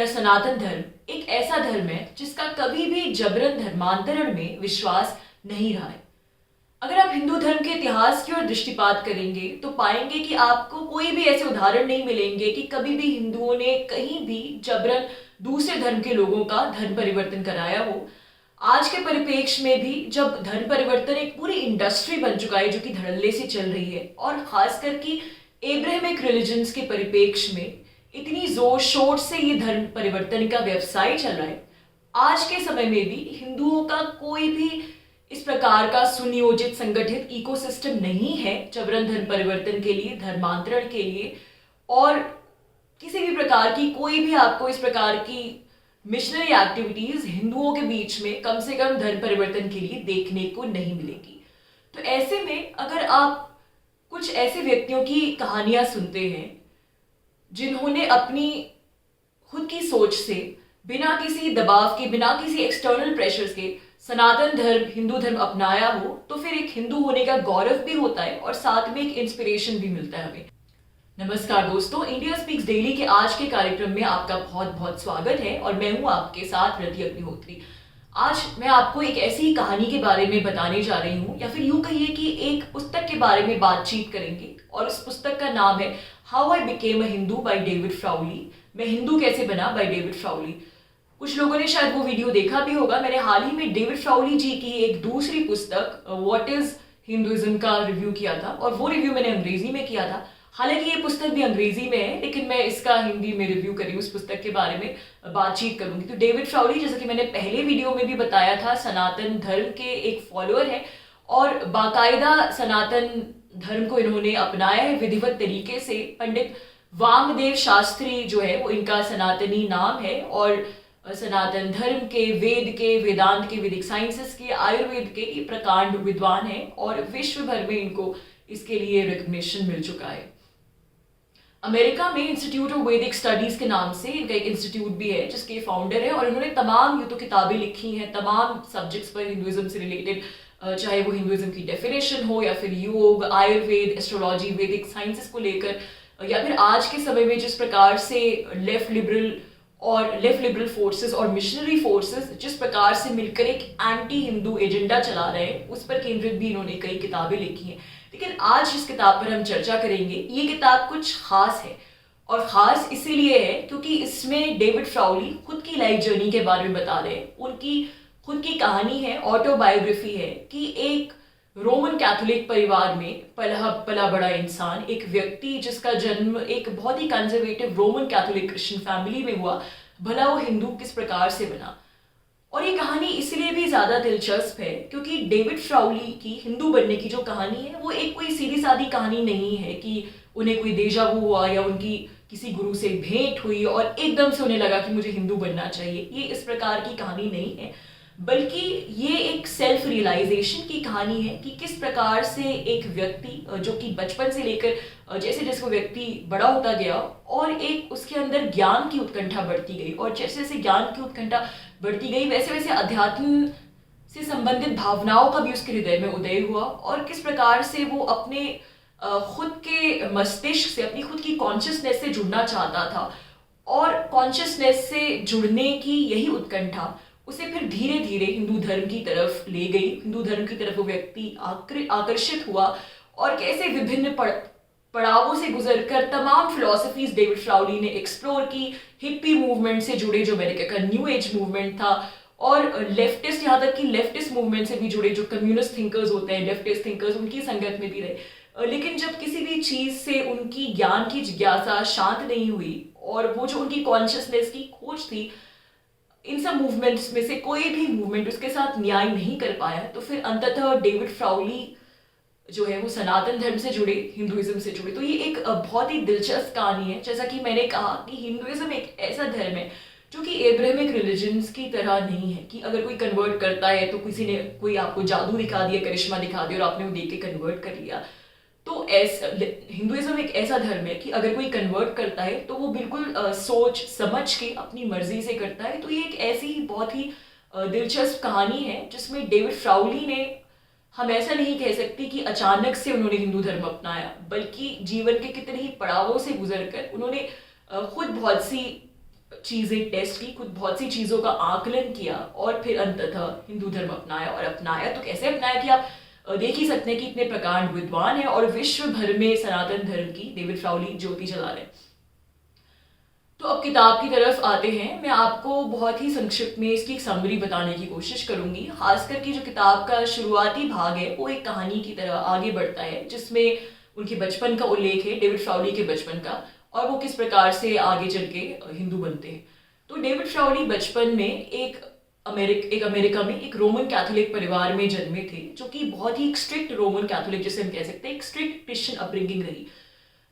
सनातन धर्म एक ऐसा धर्म है जिसका कभी भी जबरन धर्मांतरण में विश्वास नहीं रहा है। अगर आप हिंदू धर्म के इतिहास की ओर दृष्टिपात करेंगे तो पाएंगे कि आपको कोई भी ऐसे उदाहरण नहीं मिलेंगे कि कभी भी हिंदुओं ने कहीं भी जबरन दूसरे धर्म के लोगों का धर्म परिवर्तन कराया हो। आज के परिप्रेक्ष्य में भी जब धर्म परिवर्तन एक पूरी इंडस्ट्री बन चुका है जो कि धड़ल्ले से चल रही है, और खासकर कि एब्राहमिक रिलीजन्स के परिप्रेक्ष्य में इतनी जोर शोर से ये धर्म परिवर्तन का व्यवसाय चल रहा है, आज के समय में भी हिंदुओं का कोई भी इस प्रकार का सुनियोजित संगठित इकोसिस्टम नहीं है जबरन धर्म परिवर्तन के लिए, धर्मांतरण के लिए, और किसी भी प्रकार की कोई भी आपको इस प्रकार की मिशनरी एक्टिविटीज हिंदुओं के बीच में कम से कम धर्म परिवर्तन के लिए देखने को नहीं मिलेगी। तो ऐसे में अगर आप कुछ ऐसे व्यक्तियों की कहानियां सुनते हैं जिन्होंने अपनी खुद की सोच से, बिना किसी दबाव के, बिना किसी एक्सटर्नल प्रेशर्स के सनातन धर्म, हिंदू धर्म अपनाया हो, तो फिर एक हिंदू होने का गौरव भी होता है और साथ में एक इंस्पिरेशन भी मिलता है हमें। नमस्कार दोस्तों, इंडिया स्पीक्स डेली के आज के कार्यक्रम में आपका बहुत बहुत स्वागत है और मैं हूं आपके साथ रति अग्निहोत्री। आज मैं आपको एक ऐसी कहानी के बारे में बताने जा रही हूं, या फिर यूं कहिए कि एक पुस्तक के बारे में बातचीत करेंगे, और उस पुस्तक का नाम है how I became a Hindu by David Frawley. मैं हिंदू कैसे बना बाय डेविड फ्राउली। कुछ लोगों ने शायद वो वीडियो देखा भी होगा। मैंने हाल ही में डेविड फ्राउली जी की एक दूसरी पुस्तक व्हाट इज हिंदुइज्म का रिव्यू किया था, और वो रिव्यू मैंने अंग्रेजी में किया था। हालांकि ये पुस्तक भी अंग्रेजी में है, लेकिन मैं इसका हिंदी में रिव्यू करी, उस पुस्तक के बारे में बातचीत करूंगी। तो डेविड फ्राउली, जैसा कि मैंने पहले वीडियो में भी बताया था, सनातन धर्म के एक फॉलोअर है और बाकायदा सनातन धर्म को इन्होंने अपनाया है विधिवत तरीके से। पंडित वामदेव शास्त्री जो है वो इनका सनातनी नाम है, और सनातन धर्म के, वेद के, वेदांत के, वैदिक साइंसेस के, आयुर्वेद के ये प्रकांड विद्वान है, और विश्व भर में इनको इसके लिए रिकग्निशन मिल चुका है। अमेरिका में इंस्टीट्यूट ऑफ वैदिक स्टडीज के नाम से इनका एक इंस्टीट्यूट भी है जिसके फाउंडर है, और इन्होंने तमाम तो किताबें लिखी हैं तमाम सब्जेक्ट्स पर हिंदुइज्म से रिलेटेड, चाहे वो हिंदुइज्म की डेफिनेशन हो या फिर योग, आयुर्वेद, एस्ट्रोलॉजी, वैदिक साइंसेस को लेकर, या फिर आज के समय में जिस प्रकार से लेफ्ट लिबरल फोर्सेस और मिशनरी फोर्सेस जिस प्रकार से मिलकर एक एंटी हिंदू एजेंडा चला रहे हैं, उस पर केंद्रित भी इन्होंने कई किताबें लिखी हैं। लेकिन आज जिस किताब पर हम चर्चा करेंगे, ये किताब कुछ खास है, और खास इसीलिए है क्योंकि इसमें डेविड फ्राउली खुद की लाइफ जर्नी के बारे में बता रहे हैं। उनकी खुद की कहानी है, ऑटोबायोग्राफी है कि एक रोमन कैथोलिक परिवार में पला बड़ा इंसान, एक व्यक्ति जिसका जन्म एक बहुत ही conservative Roman Catholic Christian family में हुआ, भला वो हिंदू किस प्रकार से बना। और ये कहानी इसलिए भी ज्यादा दिलचस्प है क्योंकि डेविड फ्राउली की हिंदू बनने की जो कहानी है वो एक कोई सीधी सादी कहानी नहीं है कि उन्हें कोई देजावू हुआ या उनकी किसी गुरु से भेंट हुई और एकदम से उन्हें लगा कि मुझे हिंदू बनना चाहिए। ये इस प्रकार की कहानी नहीं है, बल्कि ये एक सेल्फ रियलाइजेशन की कहानी है कि किस प्रकार से एक व्यक्ति जो कि बचपन से लेकर जैसे जैसे वो व्यक्ति बड़ा होता गया, और एक उसके अंदर ज्ञान की उत्कंठा बढ़ती गई, और जैसे जैसे ज्ञान की उत्कंठा बढ़ती गई वैसे वैसे अध्यात्म से संबंधित भावनाओं का भी उसके हृदय में उदय हुआ, और किस प्रकार से वो अपने खुद के मस्तिष्क से, अपनी खुद की कॉन्शियसनेस से जुड़ना चाहता था, और कॉन्शियसनेस से जुड़ने की यही उत्कंठा उसे फिर धीरे धीरे हिंदू धर्म की तरफ ले गई। हिंदू धर्म की तरफ वो व्यक्ति आकर्षित हुआ, और कैसे विभिन्न पड़ावों से गुजरकर तमाम फिलॉसफीज डेविड फ्राउली ने एक्सप्लोर की। हिप्पी मूवमेंट से जुड़े जो अमेरिका का न्यू एज मूवमेंट था, और लेफ्टिस्ट, यहाँ तक कि लेफ्टिस्ट मूवमेंट से भी जुड़े जो कम्युनिस्ट थिंकर्स होते हैं, लेफ्टिस्ट थिंकर्स, उनकी संगत में भी रहे। लेकिन जब किसी भी चीज से उनकी ज्ञान की जिज्ञासा शांत नहीं हुई, और वो जो उनकी कॉन्शियसनेस की खोज थी, इन सब मूवमेंट्स में से कोई भी मूवमेंट उसके साथ न्याय नहीं कर पाया, तो फिर अंततः डेविड फ्राउली जो है वो सनातन धर्म से जुड़े, हिंदुइज्म से जुड़े। तो ये एक बहुत ही दिलचस्प कहानी है। जैसा कि मैंने कहा कि हिंदुइज्म एक ऐसा धर्म है जो कि एब्राहमिक रिलीजन्स की तरह नहीं है कि अगर कोई कन्वर्ट करता है तो किसी ने कोई आपको जादू दिखा दिया, करिश्मा दिखा दिया, और आपने वो देख के कन्वर्ट कर लिया। तो हिंदुइज्म एक ऐसा धर्म है कि अगर कोई कन्वर्ट करता है तो वो बिल्कुल सोच समझ के अपनी मर्जी से करता है। तो ये एक ऐसी ही बहुत ही दिलचस्प कहानी है जिसमें डेविड फ्राउली ने, हम ऐसा नहीं कह सकते कि अचानक से उन्होंने हिंदू धर्म अपनाया, बल्कि जीवन के कितने ही पड़ावों से गुजरकर उन्होंने खुद बहुत सी चीज़ें टेस्ट की, खुद बहुत सी चीज़ों का आकलन किया और फिर अंततः हिंदू धर्म अपनाया। और अपनाया तो कैसे अपनाया कि आप देख ही सकते हैं कि इतने प्रकांड विद्वान हैं और विश्व भर में सनातन धर्म की डेविड फ्राउली ज्योति जला रहे हैं। तो अब किताब की तरफ आते हैं। मैं आपको बहुत ही संक्षिप्त में इसकी एक समरी बताने की कोशिश करूंगी। खासकर कि जो किताब का शुरुआती भाग है वो एक कहानी की तरह आगे बढ़ता है, जिसमें उनके बचपन का उल्लेख है, डेविड फ्राउली के बचपन का, और वो किस प्रकार से आगे चल के हिंदू बनते हैं। तो डेविड फ्राउली बचपन में एक अमेरिका में एक रोमन कैथोलिक परिवार में जन्मे थे, जो कि बहुत ही स्ट्रिक्ट रोमन कैथोलिक जिसे हम कह सकते हैं, एक स्ट्रिक्ट क्रिश्चियन अपब्रिंगिंग रही।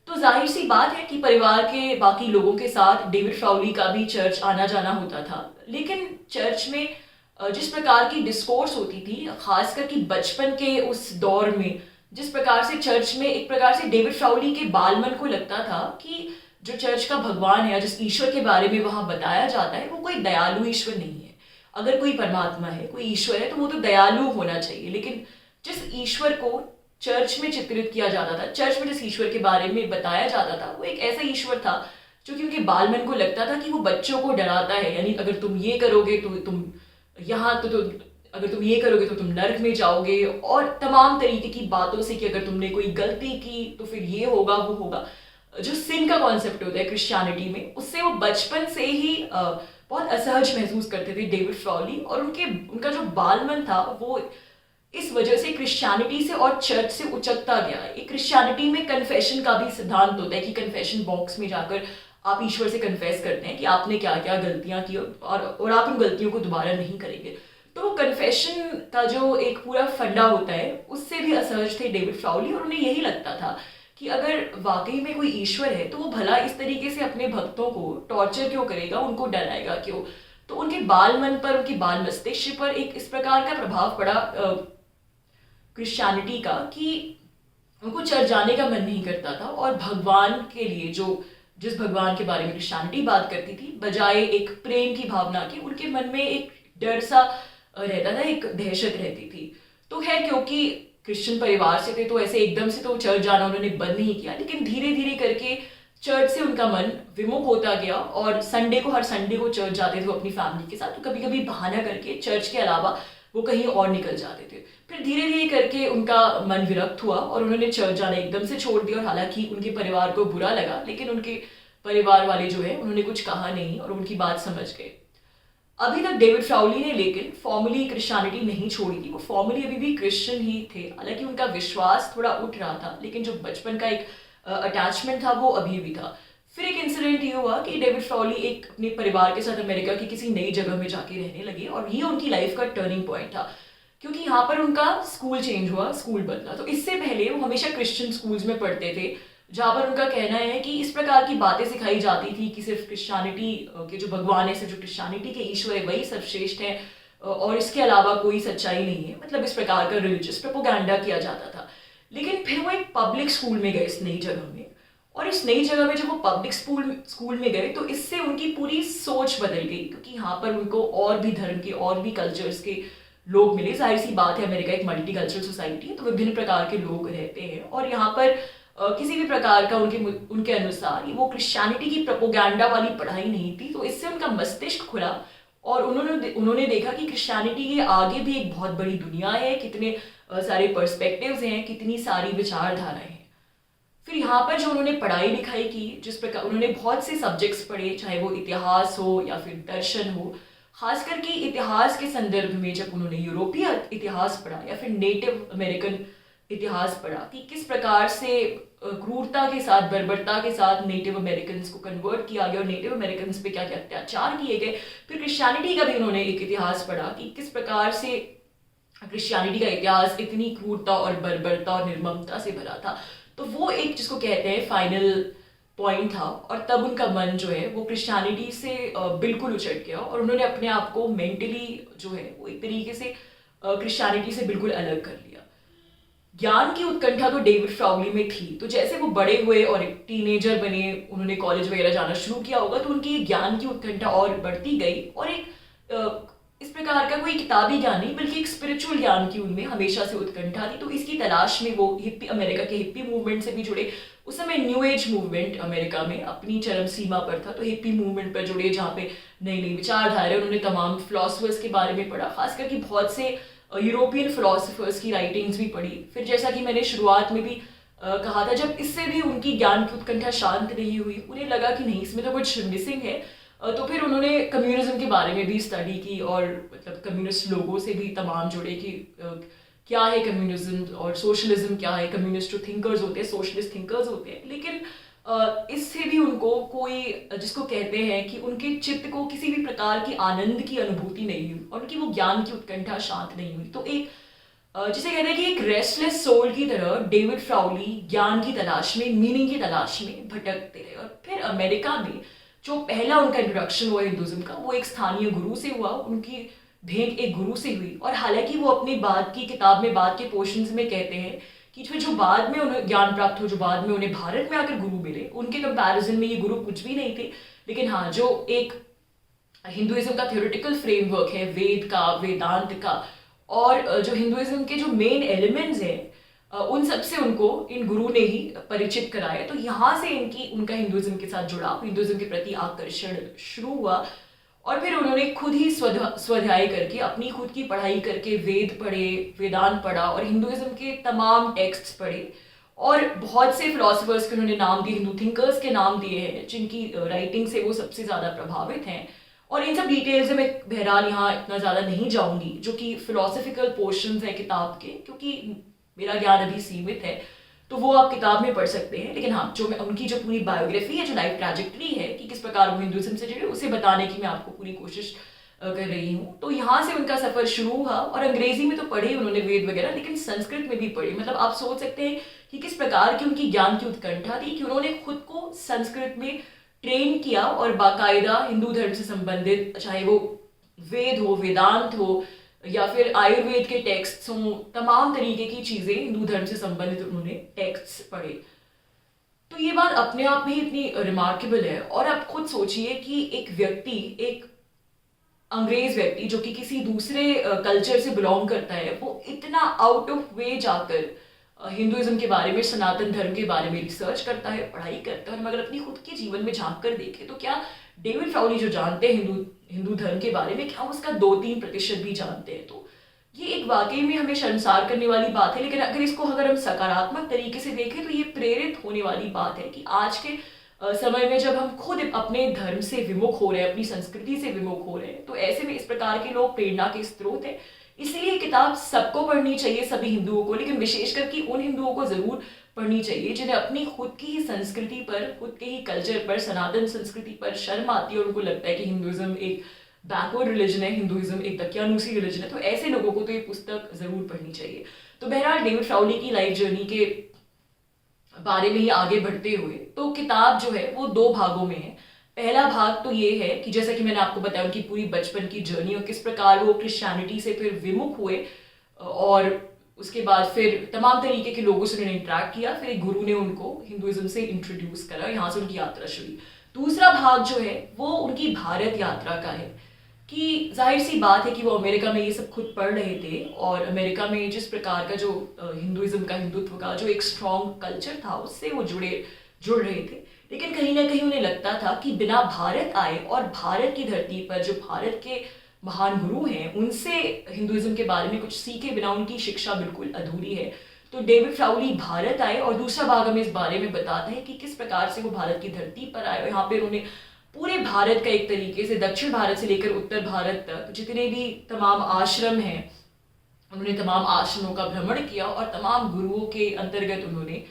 तो जाहिर सी बात है कि परिवार के बाकी लोगों के साथ डेविड फ्राउली का भी चर्च आना जाना होता था। लेकिन चर्च में जिस प्रकार की डिस्कोर्स होती थी, खासकर कि बचपन के उस दौर में, जिस प्रकार से चर्च में एक प्रकार से डेविड फ्राउली के बालमन को लगता था कि जो चर्च का भगवान है या जिस ईश्वर के बारे में वहां बताया जाता है वो कोई दयालु ईश्वर नहीं है। अगर कोई परमात्मा है, कोई ईश्वर है, तो वो तो दयालु होना चाहिए। लेकिन जिस ईश्वर को चर्च में चित्रित किया जाता था, चर्च में जिस ईश्वर के बारे में बताया जाता था, वो एक ऐसा ईश्वर था जो कि उनके बालमन को लगता था कि वो बच्चों को डराता है। यानी अगर तुम ये करोगे तो तुम यहाँ तो अगर तुम ये करोगे तो तुम नर्क में जाओगे, और तमाम तरीके की बातों से कि अगर तुमने कोई गलती की तो फिर ये होगा वो होगा। जो सिन का कॉन्सेप्ट होता है क्रिश्चियनिटी में, उससे वो बचपन से ही बहुत असहज महसूस करते थे डेविड फ्राउली। और उनका जो बालमन था वो इस वजह से क्रिश्चियनिटी से और चर्च से उचकता गया। एक क्रिश्चियनिटी में कन्फेशन का भी सिद्धांत होता है कि कन्फेशन बॉक्स में जाकर आप ईश्वर से कन्फेस करते हैं कि आपने क्या क्या गलतियां की और आप उन गलतियों को दोबारा नहीं करेंगे। तो वो कन्फेशन का जो एक पूरा फंडा होता है, उससे भी असहज थे डेविड फ्राउली। और उन्हें यही लगता था कि अगर वाकई में कोई ईश्वर है तो वो भला इस तरीके से अपने भक्तों को टॉर्चर क्यों करेगा, उनको डराएगा क्यों। तो उनके बाल मन पर, उनके बाल मस्तिष्क पर एक इस प्रकार का प्रभाव पड़ा क्रिश्चियनिटी का कि उनको चर्च जाने का मन नहीं करता था। और भगवान के लिए जिस भगवान के बारे में क्रिश्चियनिटी बात करती थी, बजाय एक प्रेम की भावना की, उनके मन में एक डर सा रहता था, एक दहशत रहती थी। तो खैर, क्योंकि क्रिश्चियन परिवार से थे तो ऐसे एकदम से तो चर्च जाना उन्होंने बंद नहीं किया, लेकिन धीरे धीरे करके चर्च से उनका मन विमुख होता गया। और हर संडे को चर्च जाते थे वो अपनी फैमिली के साथ। तो कभी कभी बहाना करके चर्च के अलावा वो कहीं और निकल जाते थे। फिर धीरे धीरे करके उनका मन विरक्त हुआ और उन्होंने चर्च जाना एकदम से छोड़ दिया। और हालांकि उनके परिवार को बुरा लगा, लेकिन उनके परिवार वाले जो है उन्होंने कुछ कहा नहीं और उनकी बात समझ गए। अभी तक डेविड फ्राउली ने लेकिन फॉर्मली क्रिश्चियनिटी नहीं छोड़ी थी, वो फॉर्मली अभी भी क्रिश्चियन ही थे। हालांकि उनका विश्वास थोड़ा उठ रहा था, लेकिन जो बचपन का एक अटैचमेंट था वो अभी भी था। फिर एक इंसिडेंट ये हुआ कि डेविड फ्राउली एक अपने परिवार के साथ अमेरिका की किसी नई जगह में जाके रहने लगे, और ये उनकी लाइफ का टर्निंग पॉइंट था, क्योंकि यहाँ पर उनका स्कूल चेंज हुआ, स्कूल बदला। तो इससे पहले वो हमेशा क्रिश्चियन स्कूल्स में पढ़ते थे, जहाँ पर उनका कहना है कि इस प्रकार की बातें सिखाई जाती थी कि सिर्फ क्रिश्चियनिटी के जो भगवान है, सिर्फ जो क्रिश्चियनिटी के ईश्वर है वही सर्वश्रेष्ठ है और इसके अलावा कोई सच्चाई नहीं है। मतलब इस प्रकार का रिलीजियस प्रोपोगंडा किया जाता था। लेकिन फिर वो एक पब्लिक स्कूल में गए इस नई जगह में, और इस नई जगह में जब वो पब्लिक स्कूल में गए तो इससे उनकी पूरी सोच बदल गई, क्योंकि यहाँ पर उनको और भी धर्म के और भी कल्चर्स के लोग मिले। जाहिर सी बात है, अमेरिका एक मल्टी कल्चरल सोसाइटी है, तो विभिन्न प्रकार के लोग रहते हैं। और यहाँ पर किसी भी प्रकार का उनके अनुसार वो क्रिश्चियनिटी की प्रोपोगंडा वाली पढ़ाई नहीं थी। तो इससे उनका मस्तिष्क खुला और उन्होंने देखा कि क्रिश्चियनिटी के आगे भी एक बहुत बड़ी दुनिया है, कितने सारे पर्सपेक्टिव्स हैं, कितनी सारी विचारधाराएं हैं। फिर यहाँ पर जो उन्होंने पढ़ाई लिखाई की, जिस प्रकार उन्होंने बहुत से सब्जेक्ट्स पढ़े, चाहे वो इतिहास हो या फिर दर्शन हो। खासकर कि इतिहास के संदर्भ में जब उन्होंने यूरोपीय इतिहास पढ़ा या फिर नेटिव अमेरिकन इतिहास पढ़ा कि किस प्रकार से क्रूरता के साथ, बर्बरता के साथ नेटिव अमेरिकन को कन्वर्ट किया गया और नेटिव अमेरिकन पे क्या क्या अत्याचार किए गए। फिर क्रिश्चियनिटी का भी उन्होंने एक इतिहास पढ़ा कि किस प्रकार से क्रिश्चियनिटी का इतिहास इतनी क्रूरता और बर्बरता और निर्ममता से भरा था। तो वो एक जिसको कहते हैं फाइनल पॉइंट था, और तब उनका मन जो है वो क्रिश्चियनिटी से बिल्कुल उचट गया और उन्होंने अपने आप को मेंटली जो है वो एक तरीके से क्रिश्चियनिटी से बिल्कुल अलग कर लिया। ज्ञान की उत्कंठा तो डेविड फ्राउली में थी, तो जैसे वो बड़े हुए और एक टीनेजर बने, उन्होंने कॉलेज वगैरह जाना शुरू किया होगा, तो उनकी ज्ञान की उत्कंठा और बढ़ती गई और एक इस प्रकार का कोई किताबी ज्ञान नहीं बल्कि एक स्पिरिचुअल ज्ञान की उनमें हमेशा से उत्कंठा थी। तो इसकी तलाश में वो हिप्पी, अमेरिका के हिप्पी मूवमेंट से भी जुड़े। उस समय न्यू एज मूवमेंट अमेरिका में अपनी चरम सीमा पर था, तो हिप्पी मूवमेंट पर जुड़े, जहाँ पे नई नई विचारधारा, उन्होंने तमाम फिलोसफर्स के बारे में पढ़ा, खासकर कि बहुत से यूरोपियन फिलोसफर्स की राइटिंग्स भी पढ़ी। फिर जैसा कि मैंने शुरुआत में भी कहा था, जब इससे भी उनकी ज्ञान की उत्कंठा शांत नहीं हुई, उन्हें लगा कि नहीं, इसमें तो कुछ मिसिंग है। तो फिर उन्होंने कम्युनिज्म के बारे में भी स्टडी की और मतलब कम्युनिस्ट लोगों से भी तमाम जुड़े कि क्या है कम्युनिज्म और सोशलिज्म क्या है। कम्युनिस्ट जो थिंकर्स होते हैं, सोशलिस्ट थिंकर्स होते हैं, लेकिन इससे भी उनको कोई, जिसको कहते हैं कि उनके चित्त को किसी भी प्रकार की आनंद की अनुभूति नहीं हुई और उनकी वो ज्ञान की उत्कंठा शांत नहीं हुई। तो एक जिसे कहते हैं कि एक रेस्टलेस सोल की तरह डेविड फ्राउली ज्ञान की तलाश में, मीनिंग की तलाश में भटकते रहे। और फिर अमेरिका में जो पहला उनका इंट्रोडक्शन हुआ हिंदुज्म का, वो एक स्थानीय गुरु से हुआ। उनकी भेंट एक गुरु से हुई। और हालांकि वो अपनी बाद की किताब में, बाद के पोर्शंस में कहते हैं कि फिर जो बाद में उन्हें ज्ञान प्राप्त हो, जो बाद में उन्हें भारत में आकर गुरु मिले, उनके कंपैरिजन में ये गुरु कुछ भी नहीं थे। लेकिन हाँ, जो एक हिंदुइज्म का थ्योरेटिकल फ्रेमवर्क है, वेद का, वेदांत का, और जो हिंदुइज्म के जो मेन एलिमेंट्स हैं, उन सब से उनको इन गुरु ने ही परिचित कराया। तो यहाँ से उनका हिंदुइज्म के साथ जुड़ाव, हिंदुइज्म के प्रति आकर्षण शुरू हुआ। और फिर उन्होंने खुद ही स्वाध्याय करके, अपनी खुद की पढ़ाई करके वेद पढ़े, वेदांत पढ़ा और हिंदुइज्म के तमाम टेक्स्ट्स पढ़े। और बहुत से फिलोसफर्स के उन्होंने नाम दिए, हिंदू थिंकर्स के नाम दिए हैं, जिनकी राइटिंग से वो सबसे ज़्यादा प्रभावित हैं। और इन सब डिटेल्स में बहरहाल यहाँ इतना ज़्यादा नहीं जाऊंगी, जो कि फिलोसफिकल पोर्शंस है किताब के, क्योंकि मेरा ज्ञान अभी सीमित है, तो वो आप किताब में पढ़ सकते हैं। लेकिन हाँ, जो मैं उनकी जो पूरी बायोग्राफी है, जो लाइफ ट्रैजेक्टरी है कि किस प्रकार वो हिंदुइज्म से जुड़े, उसे बताने की मैं आपको पूरी कोशिश कर रही हूँ। तो यहाँ से उनका सफर शुरू हुआ। और अंग्रेजी में तो पढ़े उन्होंने वेद वगैरह, लेकिन संस्कृत में भी पढ़े। मतलब आप सोच सकते हैं कि किस प्रकार की उनकी ज्ञान की उत्कंठा थी कि उन्होंने खुद को संस्कृत में ट्रेन किया और बाकायदा हिंदू धर्म से संबंधित, चाहे वो वेद हो, वेदांत हो, या फिर आयुर्वेद के टेक्स्ट हों, तमाम तरीके की चीजें हिंदू धर्म से संबंधित उन्होंने टेक्स्ट पढ़े। तो ये बात अपने आप में ही इतनी रिमार्केबल है। और आप खुद सोचिए कि एक व्यक्ति, एक अंग्रेज व्यक्ति जो कि किसी दूसरे कल्चर से बिलोंग करता है, वो इतना आउट ऑफ वे जाकर हिंदुइज्म के बारे में, सनातन धर्म के बारे में रिसर्च करता है, पढ़ाई करता है। और अगर अपनी खुद के जीवन में झांक कर देखें तो क्या डेविड फ्राउली जो जानते हैं हिंदू धर्म के बारे में, क्या उसका 2-3% भी जानते हैं? तो ये एक वाकई में हमें शर्मसार करने वाली बात है। लेकिन अगर हम सकारात्मक तरीके से देखें तो ये प्रेरित होने वाली बात है कि आज के समय में जब हम खुद अपने धर्म से विमुख हो रहे हैं, अपनी संस्कृति से विमुख हो रहे हैं, तो ऐसे में इस प्रकार के लोग प्रेरणा के स्रोत हैं। इसीलिए किताब सबको पढ़नी चाहिए, सभी हिंदुओं को, लेकिन विशेषकर कि उन हिंदुओं को जरूर पढ़नी चाहिए जिन्हें अपनी खुद की ही संस्कृति पर, खुद के ही कल्चर पर, सनातन संस्कृति पर शर्म आती है और उनको लगता है कि हिंदुइज्म एक बैकवर्ड रिलीजन है, हिंदुइज्म एक दकियानूसी रिलीजन है। तो ऐसे लोगों को तो ये पुस्तक जरूर पढ़नी चाहिए। तो बहरहाल डेविड फ्राउली की लाइफ जर्नी के बारे में ही आगे बढ़ते हुए, तो किताब जो है वो 2 भागों में है। पहला भाग तो ये है कि जैसा कि मैंने आपको बताया उनकी पूरी बचपन की जर्नी और किस प्रकार वो क्रिश्चियनिटी से फिर विमुख हुए और उसके बाद फिर तमाम तरीके के लोगों से उन्होंने इंटरेक्ट किया। फिर एक गुरु ने उनको हिंदुइज्म से इंट्रोड्यूस करा, यहाँ से उनकी यात्रा शुरू। दूसरा भाग जो है वो उनकी भारत यात्रा का है कि जाहिर सी बात है कि वो अमेरिका में ये सब खुद पढ़ रहे थे और अमेरिका में जिस प्रकार का जो हिंदुइज्म का, हिंदुत्व का जो एक स्ट्रॉन्ग कल्चर था, उससे वो जुड़ रहे थे। लेकिन कहीं ना कहीं उन्हें लगता था कि बिना भारत आए और भारत की धरती पर जो भारत के महान गुरु हैं उनसे हिंदुइज्म के बारे में कुछ सीखे बिना उनकी शिक्षा बिल्कुल अधूरी है। तो डेविड फ्राउली भारत आए और दूसरा भाग हमें इस बारे में बताता है कि किस प्रकार से वो भारत की धरती पर आए और यहाँ पे उन्होंने पूरे भारत का एक तरीके से, दक्षिण भारत से लेकर उत्तर भारत तक जितने भी तमाम आश्रम हैं, उन्होंने तमाम आश्रमों का भ्रमण किया और तमाम गुरुओं के अंतर्गत उन्होंने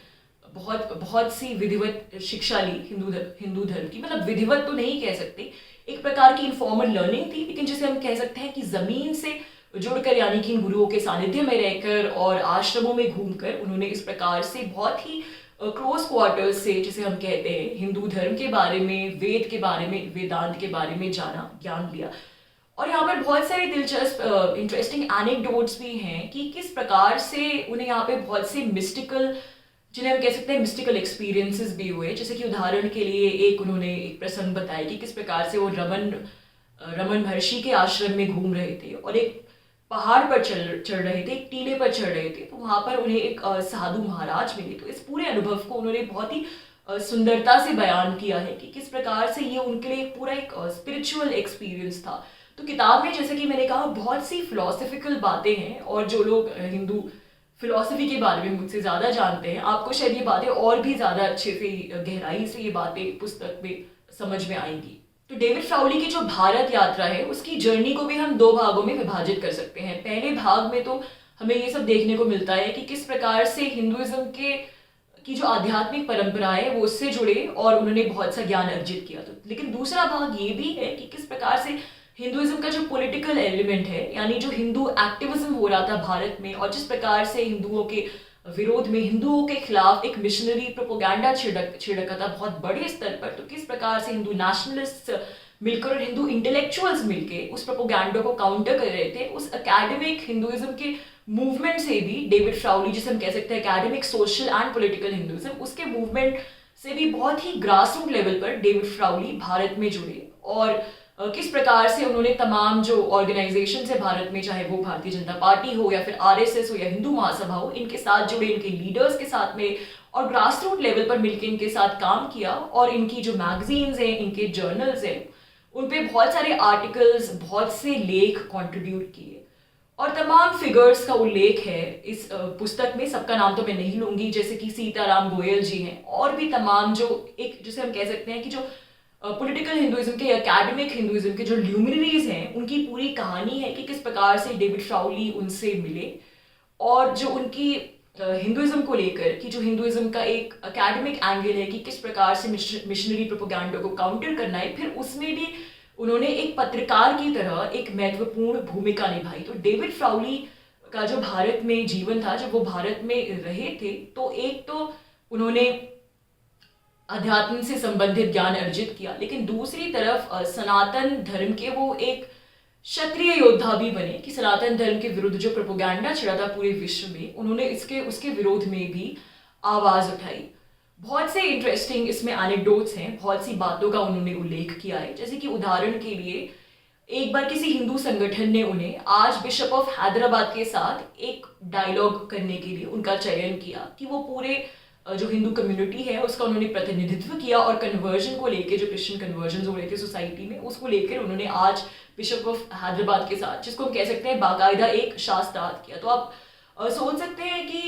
बहुत सी विधिवत शिक्षा ली हिंदू धर्म की। मतलब विधिवत तो नहीं कह सकते, एक प्रकार की इनफॉर्मल लर्निंग थी, लेकिन जिसे हम कह सकते हैं कि जमीन से जुड़कर, यानी कि इन गुरुओं के सानिध्य में रहकर और आश्रमों में घूमकर उन्होंने इस प्रकार से बहुत ही क्लोज क्वार्टर्स से, जिसे हम कहते हैं, हिंदू धर्म के बारे में, वेद के बारे में, वेदांत के बारे में जाना, ज्ञान लिया। और यहाँ पर बहुत सारे दिलचस्प इंटरेस्टिंग एनेक्डोट्स भी हैं कि किस प्रकार से उन्हें यहाँ पे बहुत से मिस्टिकल, जिन्हें हम कह सकते हैं मिस्टिकल एक्सपीरियंसेस भी हुए। जैसे कि उदाहरण के लिए उन्होंने एक प्रसंग बताया कि किस प्रकार से वो रमन रमन महर्षि के आश्रम में घूम रहे थे और एक पहाड़ पर चढ़ रहे थे, एक टीले पर चढ़ रहे थे, तो वहां पर उन्हें एक साधु महाराज मिले। तो इस पूरे अनुभव को उन्होंने बहुत ही सुंदरता से बयान किया है कि किस प्रकार से ये उनके लिए पूरा एक स्पिरिचुअल एक्सपीरियंस था। तो किताब में, जैसे कि मैंने कहा, बहुत सी फिलोसफिकल बातें हैं, और जो लोग हिंदू फिलोसफी के बारे में मुझसे ज़्यादा जानते हैं, आपको शायद ये बातें और भी ज़्यादा अच्छे से, गहराई से ये बातें पुस्तक में समझ में आएंगी। तो डेविड फ्राउली की जो भारत यात्रा है, उसकी जर्नी को भी हम 2 भागों में विभाजित कर सकते हैं। पहले भाग में तो हमें ये सब देखने को मिलता है कि किस प्रकार से हिंदुइज्म की जो आध्यात्मिक परंपरा है वो उससे जुड़े और उन्होंने बहुत सा ज्ञान अर्जित किया। तो लेकिन दूसरा भाग ये भी है कि किस प्रकार से हिंदुइज्म का जो पॉलिटिकल एलिमेंट है, यानी जो हिंदू एक्टिविज्म हो रहा था भारत में, और जिस प्रकार से हिंदुओं के विरोध में, हिंदुओं के खिलाफ एक मिशनरी प्रोपोगंडा छिड़का था बहुत बड़े स्तर पर, तो किस प्रकार से हिंदू नेशनलिस्ट मिलकर और हिंदू इंटेलेक्चुअल्स मिलकर उस प्रोपोगंडा को काउंटर कर रहे थे। उस एकेडमिक हिंदुइज्म के मूवमेंट से भी डेविड फ्राउली, जिसे हम कह सकते हैं academic, social and political Hinduism, उसके मूवमेंट से भी बहुत ही ग्रास रूट लेवल पर डेविड फ्राउली भारत में जुड़े। और किस प्रकार से उन्होंने तमाम जो ऑर्गेनाइजेशन है भारत में, चाहे वो भारतीय जनता पार्टी हो या फिर आरएसएस हो या हिंदू महासभा हो, इनके साथ जुड़े, इनके लीडर्स के साथ में और ग्रास रूट लेवल पर मिलकर इनके साथ काम किया। और इनकी जो मैगजीन्स हैं, इनके जर्नल्स हैं, उन पे बहुत सारे आर्टिकल्स, बहुत से लेख कंट्रीब्यूट किए, और तमाम फिगर्स का उल्लेख है इस पुस्तक में। सबका नाम तो मैं नहीं लूंगी, जैसे कि सीताराम गोयल जी हैं, और भी तमाम जो एक, जिसे हम कह सकते हैं कि जो पॉलिटिकल हिंदुइज्म के, एकेडमिक हिंदुइज्म के जो ल्यूमिनरीज हैं, उनकी पूरी कहानी है कि किस प्रकार से डेविड फ्राउली उनसे मिले, और जो उनकी हिंदुइज्म को लेकर कि जो हिंदुइज्म का एक एकेडमिक एंगल है कि किस प्रकार से मिशनरी प्रोपोगंडा को काउंटर करना है, फिर उसमें भी उन्होंने एक पत्रकार की तरह एक महत्वपूर्ण भूमिका निभाई। तो डेविड फ्राउली का जो भारत में जीवन था, जब वो भारत में रहे थे, तो एक तो उन्होंने अध्यात्म से संबंधित ज्ञान अर्जित किया, लेकिन दूसरी तरफ सनातन धर्म के वो एक क्षत्रिय योद्धा भी बने कि सनातन धर्म के विरुद्ध जो प्रोपोगंडा छिड़ा था पूरे विश्व में, उन्होंने उसके विरोध में भी आवाज उठाई। बहुत से इंटरेस्टिंग इसमें एनेक्डोट्स हैं, बहुत सी बातों का उन्होंने उल्लेख किया है। जैसे कि उदाहरण के लिए, एक बार किसी हिंदू संगठन ने उन्हें आर्च बिशप ऑफ हैदराबाद के साथ एक डायलॉग करने के लिए उनका चयन किया कि वो पूरे जो हिंदू कम्युनिटी है उसका उन्होंने प्रतिनिधित्व किया, और कन्वर्जन को लेकर, जो क्रिश्चियन कन्वर्जन हो रहे थे सोसाइटी में, उसको लेकर उन्होंने आर्च बिशप ऑफ हैदराबाद के साथ, जिसको हम कह सकते हैं बाकायदा एक शास्त्रार्थ किया। तो आप सोच सकते हैं कि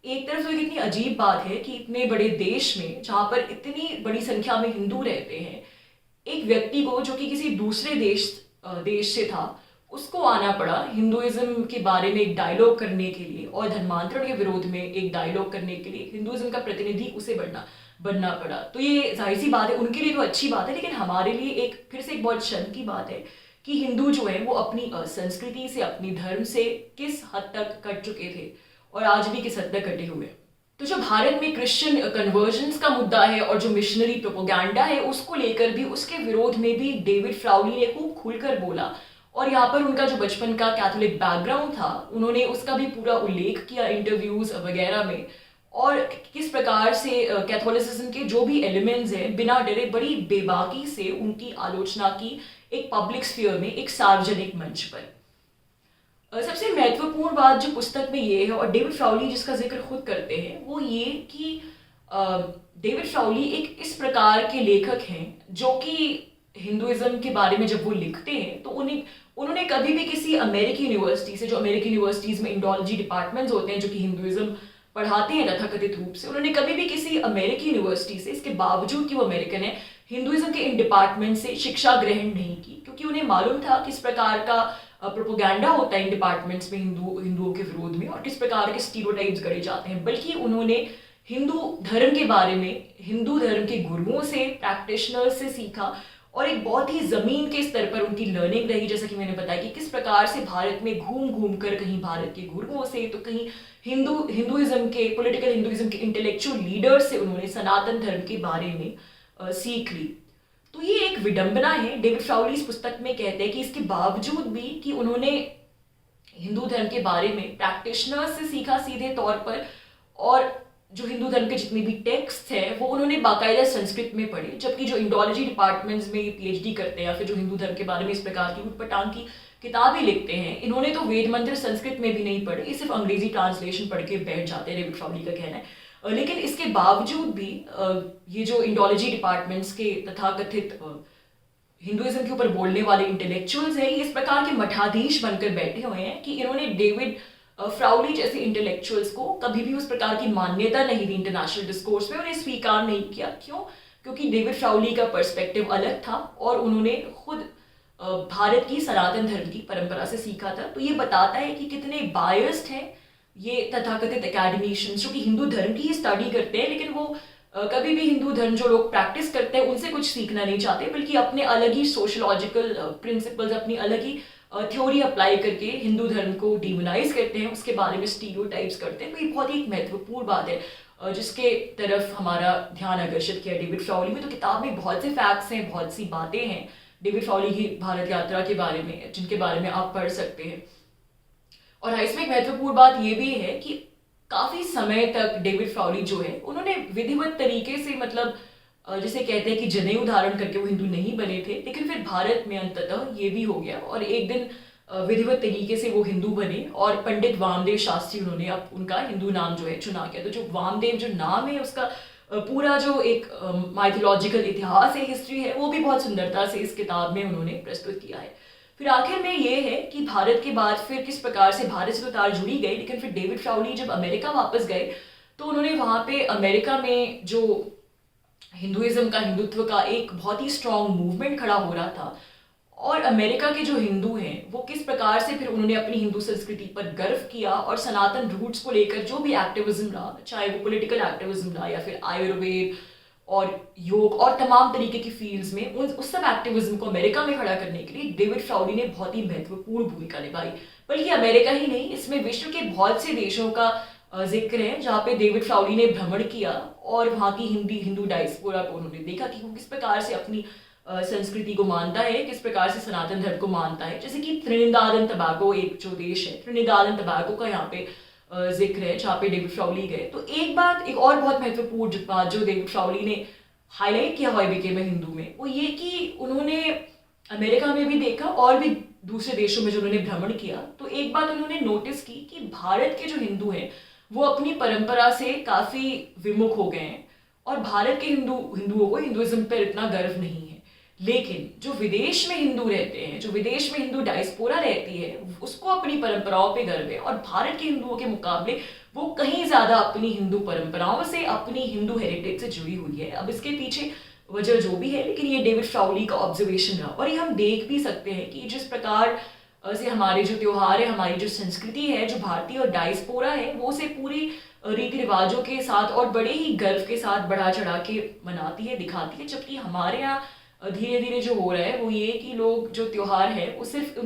एक तरफ तो एक इतनी अजीब बात है कि इतने बड़े देश में, जहाँ पर इतनी बड़ी संख्या में हिंदू रहते हैं, एक व्यक्ति को जो कि किसी दूसरे देश से था, उसको आना पड़ा हिंदुइज्म के बारे में एक डायलॉग करने के लिए, और धर्मांतरण के विरोध में एक डायलॉग करने के लिए हिंदुइज्म का प्रतिनिधि उसे बनना पड़ा। तो ये जाहिर सी बात है, उनके लिए तो अच्छी बात है, लेकिन हमारे लिए एक फिर से एक बहुत शर्म की बात है कि हिंदू जो है वो अपनी संस्कृति से, अपनी धर्म से किस हद तक कट चुके थे, और आज भी किस हद तक कटे हुए। तो जो भारत में क्रिश्चियन कन्वर्जन्स का मुद्दा है और जो मिशनरी प्रोपोगंडा है, उसको लेकर भी, उसके विरोध में भी डेविड फ्राउली ने खूब खुलकर बोला। और यहाँ पर उनका जो बचपन का कैथोलिक बैकग्राउंड था, उन्होंने उसका भी पूरा उल्लेख किया इंटरव्यूज वगैरह में, और किस प्रकार से कैथोलिसिज्म के जो भी एलिमेंट्स हैं, बिना डरे बड़ी बेबाकी से उनकी आलोचना की एक पब्लिक स्फीयर में, एक सार्वजनिक मंच पर। सबसे महत्वपूर्ण बात जो पुस्तक में ये है, और डेविड फ्राउली जिसका जिक्र खुद करते हैं, वो ये कि डेविड फ्राउली एक इस प्रकार के लेखक हैं जो कि हिंदुइज्म के बारे में जब वो लिखते हैं तो उन्होंने कभी भी किसी अमेरिकी यूनिवर्सिटी से, जो अमेरिकी यूनिवर्सिटीज में इंडोलॉजी डिपार्टमेंट्स होते हैं जो कि हिंदुइज्म पढ़ाते हैं तथाकथित रूप से, उन्होंने कभी भी किसी अमेरिकी यूनिवर्सिटी से, इसके बावजूद कि वो अमेरिकन है, हिंदुइज्म के इन डिपार्टमेंट से शिक्षा ग्रहण नहीं की, क्योंकि उन्हें मालूम था किस प्रकार का प्रोपोगंडा होता है इन डिपार्टमेंट्स में हिंदुओं के विरोध में, और किस प्रकार के स्टीरियोटाइप्स गढ़े जाते हैं। बल्कि उन्होंने हिंदू धर्म के बारे में हिंदू धर्म के गुरुओं से, प्रैक्टिशनर्स से सीखा, और एक बहुत ही जमीन के स्तर पर उनकी लर्निंग रही। जैसा कि मैंने बताया कि किस प्रकार से भारत में घूम घूम कर, कहीं भारत के गुरुओं से, तो कहीं हिंदुइज्म के, पॉलिटिकल हिंदुइज्म के इंटेलेक्चुअल लीडर्स से उन्होंने सनातन धर्म के बारे में सीख ली। तो ये एक विडंबना है। डेविड फ्राउली इस पुस्तक में कहते हैं कि इसके बावजूद भी कि उन्होंने हिंदू धर्म के बारे में प्रैक्टिशनर्स से सीखा सीधे तौर पर, और जो हिंदू धर्म के जितने भी टेक्स्ट हैं वो उन्होंने बाकायदा संस्कृत में पढ़े, जबकि जो इंडोलॉजी डिपार्टमेंट्स में पीएचडी करते हैं या फिर जो हिंदू धर्म के बारे में इस प्रकार की उटपटांग की किताबें लिखते हैं, इन्होंने तो वेद मंत्र संस्कृत में भी नहीं पढ़े, ये सिर्फ अंग्रेजी ट्रांसलेशन पढ़ के बैठ जाते हैं, डेविड फ्राउली का कहना है। लेकिन इसके बावजूद भी ये जो इंडोलॉजी डिपार्टमेंट्स के तथाकथित हिंदुइज्म के ऊपर बोलने वाले इंटेलेक्चुअल्स हैं, इस प्रकार के मठाधीश बनकर बैठे हुए हैं कि इन्होंने डेविड फ्राउली जैसे इंटेलेक्चुअल्स को कभी भी उस प्रकार की मान्यता नहीं दी इंटरनेशनल डिस्कोर्स में, उन्हें स्वीकार नहीं किया। क्यों? क्योंकि डेविड फ्राउली का पर्सपेक्टिव अलग था और उन्होंने खुद भारत की सनातन धर्म की परंपरा से सीखा था। तो ये बताता है कि कितने बायस्ड हैं ये तथाकथित एकेडमिशियंस जो कि हिंदू धर्म की ही स्टडी करते हैं, लेकिन वो कभी भी हिंदू धर्म जो लोग प्रैक्टिस करते हैं उनसे कुछ सीखना नहीं चाहते, बल्कि अपने अलग ही सोशलॉजिकल प्रिंसिपल्स, अपनी अलग ही थ्योरी अप्लाई करके हिंदू धर्म को डिमोनाइज करते हैं, उसके बारे में स्टीरियोटाइप्स करते हैं। तो ये बहुत ही महत्वपूर्ण बात है जिसके तरफ हमारा ध्यान आकर्षित किया डेविड फ्राउली में। तो किताब में बहुत से फैक्ट्स हैं, बहुत सी बातें हैं डेविड फ्राउली की भारत यात्रा के बारे में, जिनके बारे में आप पढ़ सकते हैं। और इसमें एक महत्वपूर्ण बात ये भी है कि काफी समय तक डेविड फ्राउली जो है उन्होंने विधिवत तरीके से, मतलब जैसे कहते हैं कि जनेऊ धारण करके वो हिंदू नहीं बने थे, लेकिन फिर भारत में अंततः ये भी हो गया और एक दिन विधिवत तरीके से वो हिंदू बने और पंडित वामदेव शास्त्री उन्होंने अब उनका हिंदू नाम जो है चुना किया। तो जो वामदेव जो नाम है उसका पूरा जो एक माइथोलॉजिकल इतिहास है, हिस्ट्री है, वो भी बहुत सुंदरता से इस किताब में उन्होंने प्रस्तुत किया है। फिर आखिर में ये है कि भारत के बाद फिर किस प्रकार से भारत से तो तार जुड़ी गई, लेकिन फिर डेविड फ्राउली जब अमेरिका वापस गए तो उन्होंने वहाँ पे अमेरिका में जो हिंदुइज्म का, हिंदुत्व का एक बहुत ही स्ट्रॉन्ग मूवमेंट खड़ा हो रहा था और अमेरिका के जो हिंदू हैं वो किस प्रकार से फिर उन्होंने अपनी हिंदू संस्कृति पर गर्व किया और सनातन रूट्स को लेकर जो भी एक्टिविज्म रहा, चाहे वो पॉलिटिकल एक्टिविज्म रहा या फिर आयुर्वेद और योग और तमाम तरीके की फील्ड्स में उस सब एक्टिविज्म को अमेरिका में खड़ा करने के लिए डेविड फ्राउली ने बहुत ही महत्वपूर्ण भूमिका निभाई। बल्कि अमेरिका ही नहीं, इसमें विश्व के बहुत से देशों का जिक्र है जहाँ पे डेविड फ्राउली ने भ्रमण किया और वहाँ की हिंदू डायस्पोरा को उन्होंने देखा कि वो किस प्रकार से अपनी संस्कृति को मानता है, किस प्रकार से सनातन धर्म को मानता है। जैसे कि त्रिनिदाद एंड टबैगो एक जो देश है, त्रिनिदाद एंड टबैगो का यहाँ पे जिक्र है जहाँ पे डेविड फ्राउली गए। तो एक और बहुत महत्वपूर्ण बात जो डेविड फ्राउली ने हाईलाइट किया how I became a Hindu में, वो ये कि उन्होंने अमेरिका में भी देखा और भी दूसरे देशों में जो उन्होंने भ्रमण किया, तो एक बात उन्होंने नोटिस की कि भारत के जो हिंदू हैं वो अपनी परंपरा से काफी विमुख हो गए हैं और भारत के हिंदुओं को हिंदुइज्म पर इतना गर्व नहीं है। लेकिन जो विदेश में हिंदू रहते हैं, जो विदेश में हिंदू डायस्पोरा रहती है, उसको अपनी परंपराओं पे गर्व है और भारत के हिंदुओं के मुकाबले वो कहीं ज्यादा अपनी हिंदू परंपराओं से, अपनी हिंदू हेरिटेज से जुड़ी हुई है। अब इसके पीछे वजह जो भी है, लेकिन ये डेविड फ्राउली का ऑब्जर्वेशन रहा और ये हम देख भी सकते हैं कि जिस प्रकार से हमारे जो त्योहार है, हमारी जो संस्कृति है, जो भारतीय और डायस्पोरा है, वो से पूरी रीति रिवाजों के साथ और बड़े ही गर्व के साथ बढ़ा चढ़ा के मनाती है, दिखाती है। जबकि हमारे यहाँ धीरे धीरे जो हो रहा है वो ये कि लोग जो त्योहार है वो सिर्फ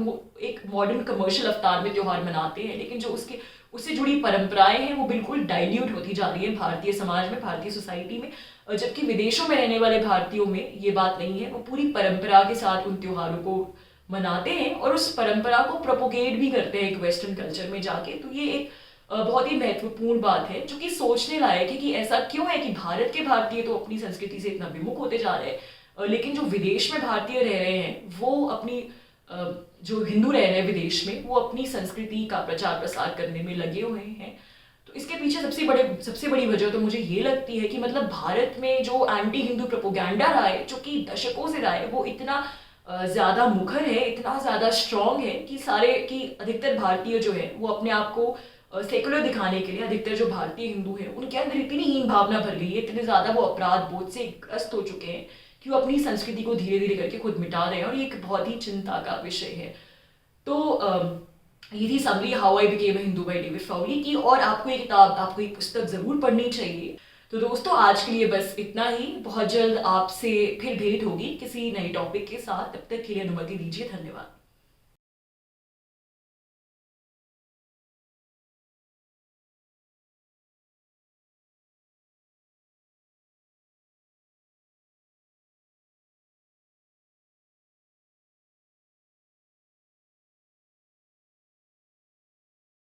एक मॉडर्न कमर्शियल अवतार में त्योहार मनाते हैं, लेकिन जो उससे जुड़ी परंपराएं हैं वो बिल्कुल डाइल्यूट होती जा रही है भारतीय समाज में, भारतीय सोसाइटी में। जबकि विदेशों में रहने वाले भारतीयों में ये बात नहीं है, वो पूरी परंपरा के साथ उन त्योहारों को मनाते हैं और उस परंपरा को प्रोपोगेट भी करते हैं एक वेस्टर्न कल्चर में जाके। तो ये एक बहुत ही महत्वपूर्ण बात है जो कि सोचने लायक है कि ऐसा क्यों है कि भारत के भारतीय तो अपनी संस्कृति से इतना विमुख होते जा रहे हैं, लेकिन जो विदेश में भारतीय रह रहे हैं वो अपनी जो हिंदू रह रहे हैं विदेश में, वो अपनी संस्कृति का प्रचार प्रसार करने में लगे हुए हैं। तो इसके पीछे सबसे बड़ी वजह तो मुझे ये लगती है कि मतलब भारत में जो एंटी हिंदू प्रोपोगेंडा रहा है, जो कि दशकों से रहा है, वो इतना ज्यादा मुखर है, इतना ज्यादा स्ट्रॉन्ग है कि अधिकतर भारतीय जो है वो अपने आप को सेकुलर दिखाने के लिए, अधिकतर जो भारतीय हिंदू है उनके अंदर इतनी हीन भावना भर गई है, इतने ज्यादा वो अपराध बोध से ग्रस्त हो चुके हैं कि वो अपनी संस्कृति को धीरे धीरे करके खुद मिटा रहे हैं और ये एक बहुत ही चिंता का विषय है। तो ये थी summary how I became a Hindu by David Frawley की, और आपको ये किताब, आपको ये पुस्तक जरूर पढ़नी चाहिए। तो दोस्तों आज के लिए बस इतना ही। बहुत जल्द आपसे फिर भेंट होगी किसी नए टॉपिक के साथ। तब तक के लिए अनुमति दीजिए। धन्यवाद।